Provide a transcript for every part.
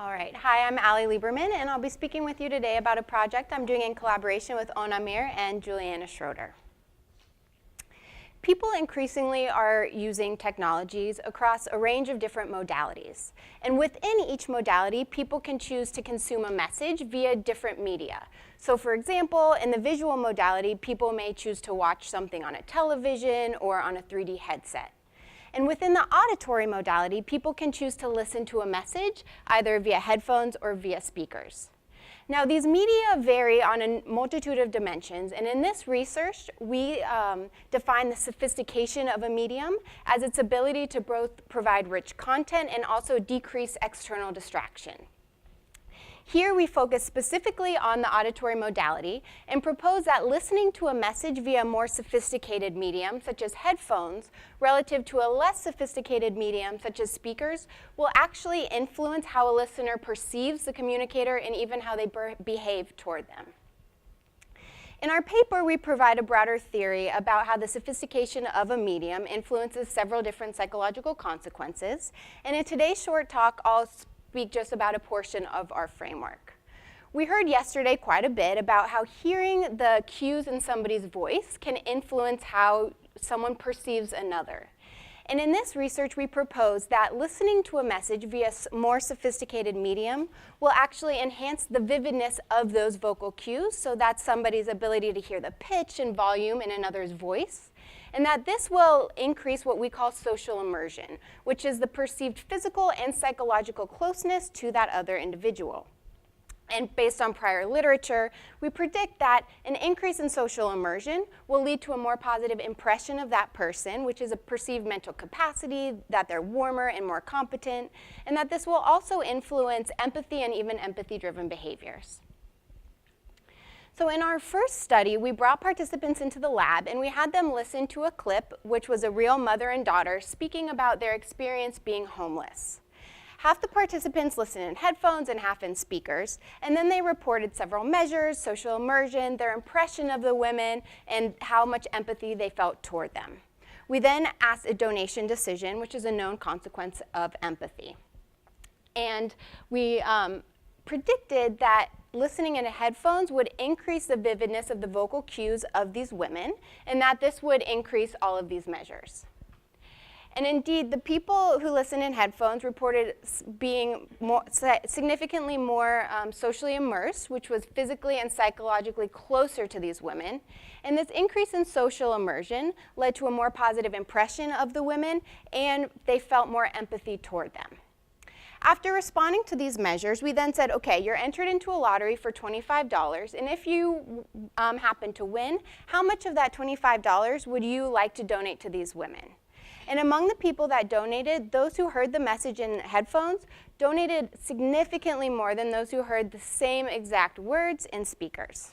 All right, hi, I'm Allie Lieberman, and I'll be speaking with you today about a project I'm doing in collaboration with Ona Mir and Juliana Schroeder. People increasingly are using technologies across a range of different modalities. And within each modality, people can choose to consume a message via different media. So for example, in the visual modality, people may choose to watch something on a television or on a 3D headset. And within the auditory modality, people can choose to listen to a message either via headphones or via speakers. Now, these media vary on a multitude of dimensions, and in this research, we define the sophistication of a medium as its ability to both provide rich content and also decrease external distraction. Here, we focus specifically on the auditory modality and propose that listening to a message via a more sophisticated medium, such as headphones, relative to a less sophisticated medium, such as speakers, will actually influence how a listener perceives the communicator and even how they behave toward them. In our paper, we provide a broader theory about how the sophistication of a medium influences several different psychological consequences. And in today's short talk, I'll speak just about a portion of our framework. We heard yesterday quite a bit about how hearing the cues in somebody's voice can influence how someone perceives another. And in this research, we propose that listening to a message via a more sophisticated medium will actually enhance the vividness of those vocal cues, so that's somebody's ability to hear the pitch and volume in another's voice, and that this will increase what we call social immersion, which is the perceived physical and psychological closeness to that other individual. And based on prior literature, we predict that an increase in social immersion will lead to a more positive impression of that person, which is a perceived mental capacity, that they're warmer and more competent, and that this will also influence empathy and even empathy-driven behaviors. So in our first study, we brought participants into the lab and we had them listen to a clip, which was a real mother and daughter speaking about their experience being homeless. Half the participants listened in headphones and half in speakers, and then they reported several measures, social immersion, their impression of the women, and how much empathy they felt toward them. We then asked a donation decision, which is a known consequence of empathy. And we predicted that listening into headphones would increase the vividness of the vocal cues of these women, and that this would increase all of these measures. And indeed, the people who listened in headphones reported being significantly more socially immersed, which was physically and psychologically closer to these women. And this increase in social immersion led to a more positive impression of the women, and they felt more empathy toward them. After responding to these measures, we then said, okay, you're entered into a lottery for $25, and if you happen to win, how much of that $25 would you like to donate to these women? And among the people that donated, those who heard the message in headphones donated significantly more than those who heard the same exact words in speakers.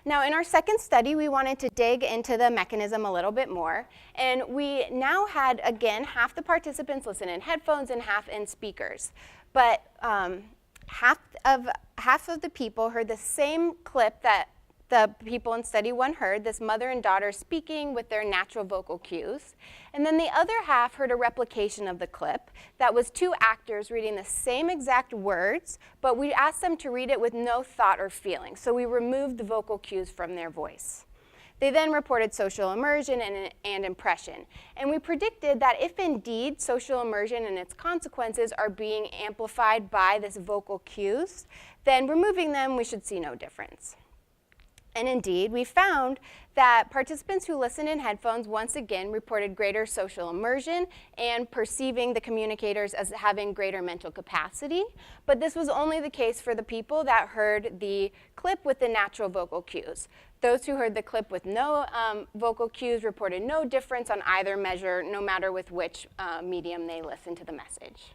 Now, in our second study, we wanted to dig into the mechanism a little bit more, and we now had, again, half the participants listen in headphones and half in speakers. But half of the people heard the same clip that the people in study one heard, this mother and daughter speaking with their natural vocal cues. And then the other half heard a replication of the clip that was two actors reading the same exact words, but we asked them to read it with no thought or feeling. So we removed the vocal cues from their voice. They then reported social immersion and impression. And we predicted that if indeed social immersion and its consequences are being amplified by this vocal cues, then removing them, we should see no difference. And indeed, we found that participants who listened in headphones once again reported greater social immersion and perceiving the communicators as having greater mental capacity. But this was only the case for the people that heard the clip with the natural vocal cues. Those who heard the clip with no vocal cues reported no difference on either measure, no matter with which medium they listened to the message.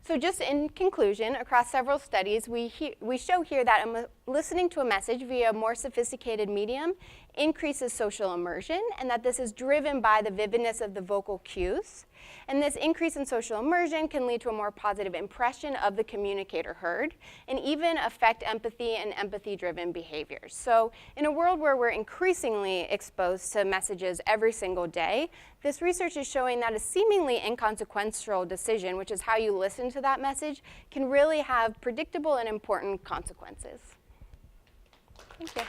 So just in conclusion, across several studies, we show here that listening to a message via a more sophisticated medium increases social immersion, and that this is driven by the vividness of the vocal cues. And this increase in social immersion can lead to a more positive impression of the communicator heard, and even affect empathy and empathy-driven behaviors. So in a world where we're increasingly exposed to messages every single day, this research is showing that a seemingly inconsequential decision, which is how you listen to that message, can really have predictable and important consequences. Thank you.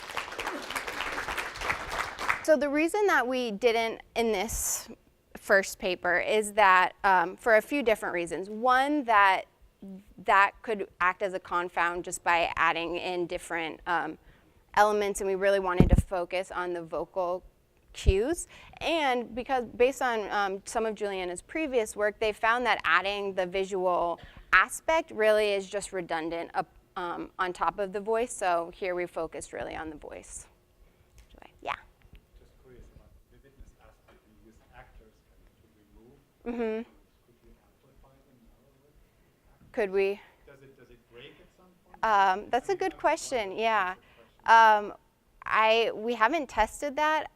So the reason that we didn't in this first paper is that for a few different reasons. One, that could act as a confound just by adding in different elements, and we really wanted to focus on the vocal cues. And because based on some of Juliana's previous work, they found that adding the visual aspect really is just redundant on top of the voice. So here we focused really on the voice. Yeah. Just curious about the vividness aspect. You use actors to remove. Mm-hmm. Could we amplify them now? Could we? Does it break at some point? That's a good question. Yeah. We haven't tested that.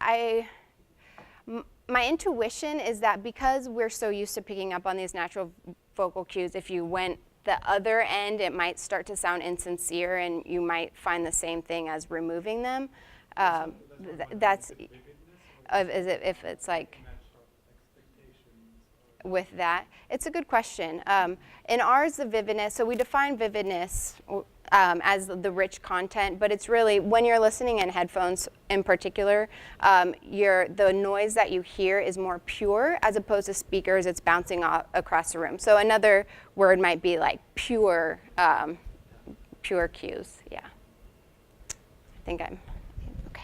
My intuition is that because we're so used to picking up on these natural vocal cues, if you went the other end, it might start to sound insincere, and you might find the same thing as removing them. That's if it's like with that. It's a good question. In ours, the vividness, so we define vividness as the rich content, but it's really, when you're listening in headphones in particular, the noise that you hear is more pure as opposed to speakers. It's bouncing across the room. So another word might be like pure cues. Yeah. I think I'm